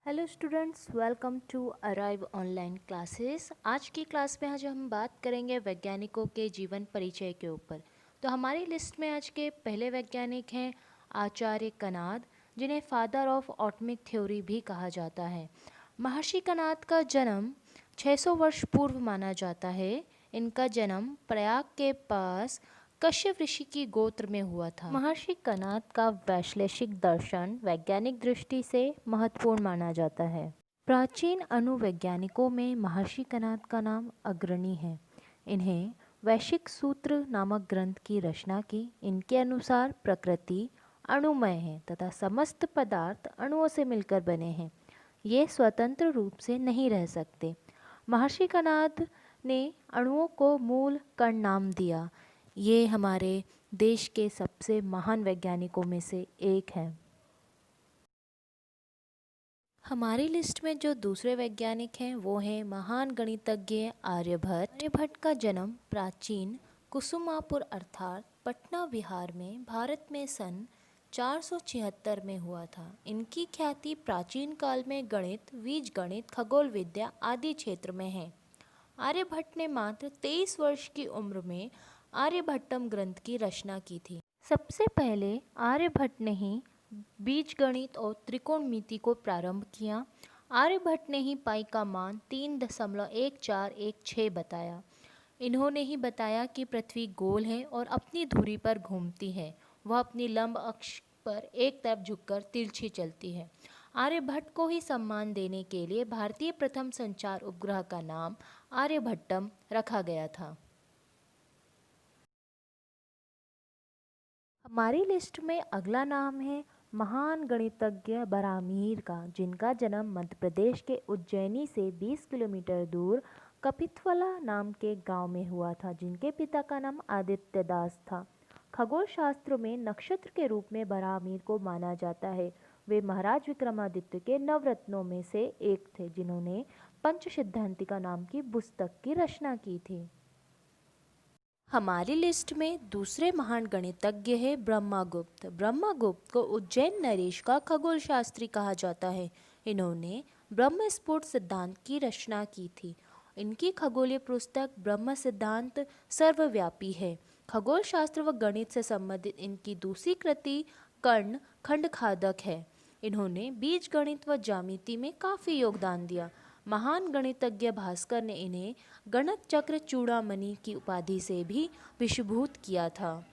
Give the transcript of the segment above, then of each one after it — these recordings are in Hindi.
Hello students, welcome to arrive online classes. आज की क्लास में आज हम बात करेंगे वैज्ञानिकों के जीवन परिचय के ऊपर। तो हमारी लिस्ट में आज के पहले वैज्ञानिक हैं आचार्य कनाद, जिन्हें फादर ऑफ एटॉमिक थ्योरी भी कहा जाता है। महर्षि कनाद का जन्म 600 वर्ष पूर्व माना जाता है। इनका जन्म प्रयाग के पास कश्यप ऋषि की गोत्र में हुआ था। महर्षि कनाद का वैश्लेषिक दर्शन वैज्ञानिक दृष्टि से महत्वपूर्ण माना जाता है। प्राचीन अणुवैज्ञानिकों में महर्षि कनाद का नाम अग्रणी है। इन्हें वैश्विक सूत्र नामक ग्रंथ की रचना की। इनके अनुसार प्रकृति अणुमय है तथा समस्त पदार्थ अणुओं से मिलकर बने हैं। ये स्वतंत्र रूप से नहीं रह सकते। महर्षि कनाद ने अणुओं को मूल कण नाम दिया। ये हमारे देश के सबसे महान वैज्ञानिकों में से एक हैं। हमारी लिस्ट में जो दूसरे वैज्ञानिक हैं वो हैं महान गणितज्ञ आर्यभट्ट। आर्यभट्ट का जन्म प्राचीन कुसुमापुर अर्थात पटना बिहार में भारत में सन 476 में हुआ था। इनकी ख्याति प्राचीन काल में गणित, बीजगणित, खगोल विद्या आदि क्षेत्र में है। आर्यभट्ट ने मात्र 23 वर्ष की उम्र में आर्यभट्टम ग्रंथ की रचना की थी। सबसे पहले आर्यभट्ट ने ही बीजगणित और त्रिकोणमिति को प्रारंभ किया। आर्यभट्ट ने ही पाई का मान 3.1416 बताया। इन्होंने ही बताया कि पृथ्वी गोल है और अपनी धुरी पर घूमती है। वह अपनी लंब अक्ष पर एक तरफ झुककर तिरछी चलती है। आर्यभट्ट को ही सम्मान देने के लिए भारतीय प्रथम संचार उपग्रह का नाम आर्यभट्टम रखा गया था। हमारी लिस्ट में अगला नाम है महान गणितज्ञ बरामीर का, जिनका जन्म मध्य प्रदेश के उज्जैनी से 20 किलोमीटर दूर कपितवला नाम के गांव में हुआ था, जिनके पिता का नाम आदित्य दास था। खगोल शास्त्र में नक्षत्र के रूप में बरामीर को माना जाता है। वे महाराज विक्रमादित्य के नवरत्नों में से एक थे, जिन्होंने पंचसिद्धांतिका नाम की पुस्तक की रचना की थी। हमारी लिस्ट में दूसरे महान गणितज्ञ है ब्रह्मगुप्त। ब्रह्मगुप्त को उज्जैन नरेश का खगोल शास्त्री कहा जाता है। इन्होंने ब्रह्म स्फोट सिद्धांत की रचना की थी। इनकी खगोलीय पुस्तक ब्रह्म सिद्धांत सर्वव्यापी है। खगोल शास्त्र व गणित से संबंधित इनकी दूसरी कृति कर्ण खंडखादक है। इन्होंने बीज गणित व ज्यामिति में काफ़ी योगदान दिया। महान गणितज्ञ भास्कर ने इन्हें गणक चक्र चूड़ामणि की उपाधि से भी विभूषित किया था।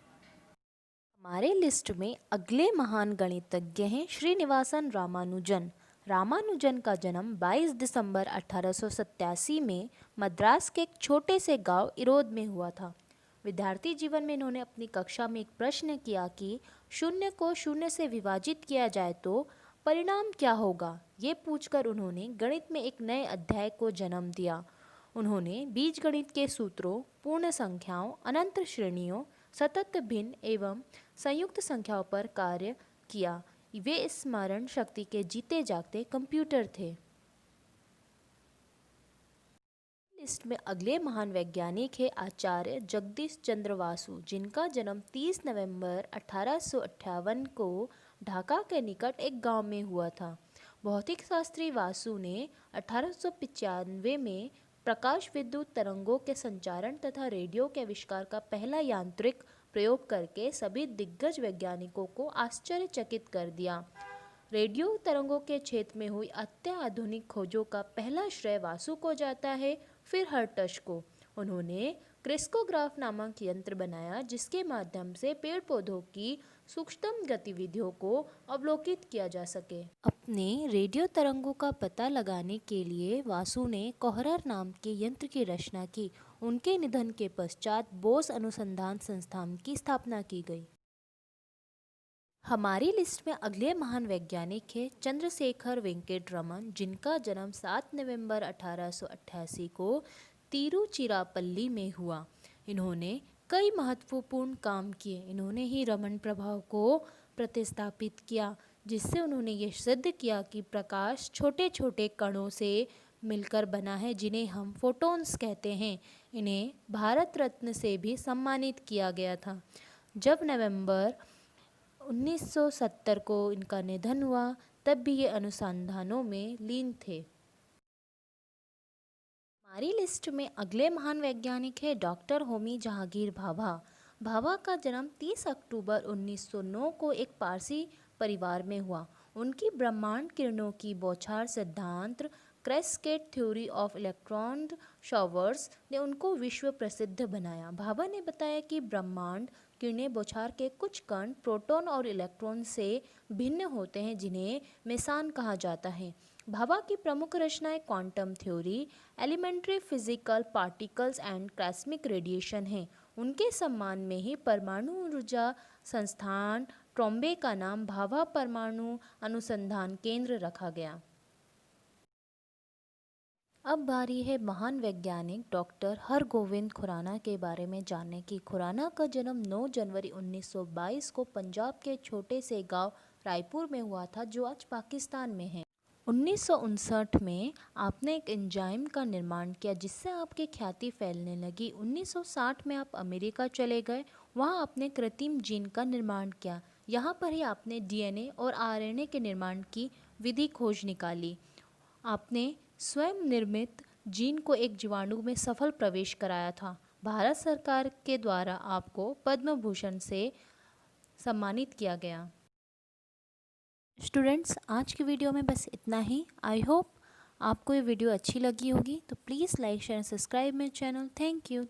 हमारे लिस्ट में अगले महान गणितज्ञ हैं श्रीनिवासन रामानुजन। रामानुजन का जन्म 22 दिसंबर 1887 में मद्रास के एक छोटे से गांव इरोद में हुआ था। विद्यार्थी जीवन में इन्होंने अपनी कक्षा में एक प्रश्न किया कि शून्य को शून्य से विभाजित किया जाए तो परिणाम क्या होगा। ये पूछकर उन्होंने गणित में एक नए अध्याय को जन्म दिया। उन्होंने बीजगणित के सूत्रों, पूर्ण संख्याओं, अनंत श्रेणियों, सतत भिन्न एवं संयुक्त संख्याओं पर कार्य किया। वे स्मरण शक्ति के जीते जागते कंप्यूटर थे। लिस्ट में अगले महान वैज्ञानिक है आचार्य जगदीश चंद्र वासु, जिनका जन्म 30 नवंबर 1858 को ढाका के निकट एक गांव में हुआ था। भौतिक शास्त्री वासु ने 1895 में प्रकाश विद्युत तरंगों के संचारण तथा रेडियो के आविष्कार का पहला यांत्रिक प्रयोग करके सभी दिग्गज वैज्ञानिकों को आश्चर्यचकित कर दिया। रेडियो तरंगों के क्षेत्र में हुई अत्याधुनिक खोजों का पहला श्रेय वासु को जाता है, फिर हर्टश को। उन्होंने क्रिस्कोग्राफ नामक यंत्र बनाया, जिसके माध्यम से पेड़ पौधों की सूक्ष्म गतिविधियों को अवलोकित किया जा सके। अपने रेडियो तरंगों का पता लगाने के लिए वासु ने कोहरर नाम के यंत्र की रचना की। उनके निधन के पश्चात बोस अनुसंधान संस्थान की स्थापना की गई। हमारी लिस्ट में अगले महान वैज्ञानिक है चंद्रशेखर वेंकट रमन, जिनका जन्म 7 नवंबर 1888 को तिरुचिरापल्ली में हुआ। इन्होंने कई महत्वपूर्ण काम किए। इन्होंने ही रमन प्रभाव को प्रतिस्थापित किया, जिससे उन्होंने ये सिद्ध किया कि प्रकाश छोटे छोटे कणों से मिलकर बना है, जिन्हें हम फोटॉन्स कहते हैं। इन्हें भारत रत्न से भी सम्मानित किया गया था। जब नवंबर 1970 को इनका निधन हुआ तब भी ये अनुसंधानों में लीन थे। हमारी लिस्ट में अगले महान वैज्ञानिक है डॉक्टर होमी जहांगीर भाभा। भाभा का जन्म 30 अक्टूबर 1909 को एक पारसी परिवार में हुआ। उनकी ब्रह्मांड किरणों की बौछार सिद्धांत क्रैस्केट थ्योरी ऑफ इलेक्ट्रॉन शॉवर्स ने उनको विश्व प्रसिद्ध बनाया। भाभा ने बताया कि ब्रह्मांड किरणें बौछार के कुछ कण प्रोटॉन और इलेक्ट्रॉन से भिन्न होते हैं जिन्हें मेसान कहा जाता है। भाभा की प्रमुख रचनाएं quantum theory, elementary physical particles and cosmic radiation हैं। उनके सम्मान में ही परमाणु ऊर्जा संस्थान ट्रॉम्बे का नाम भाभा परमाणु अनुसंधान केंद्र रखा गया। अब बारी है महान वैज्ञानिक डॉक्टर हरगोविंद खुराना के बारे में जानने की। खुराना का जन्म 9 जनवरी 1922 को पंजाब के छोटे से गांव रायपुर में हुआ था जो आज पाकिस्तान में है। 1959 में आपने एक एंजाइम का निर्माण किया जिससे आपकी ख्याति फैलने लगी। 1960 में आप अमेरिका चले गए, वहाँ आपने कृत्रिम जीन का निर्माण किया। यहाँ पर ही आपने डीएनए और आरएनए के निर्माण की विधि खोज निकाली। आपने स्वयं निर्मित जीन को एक जीवाणु में सफल प्रवेश कराया था। भारत सरकार के द्वारा आपको पद्म भूषण से सम्मानित किया गया। स्टूडेंट्स, आज की वीडियो में बस इतना ही। आई होप आपको ये वीडियो अच्छी लगी होगी, तो please like share subscribe my channel. Thank you.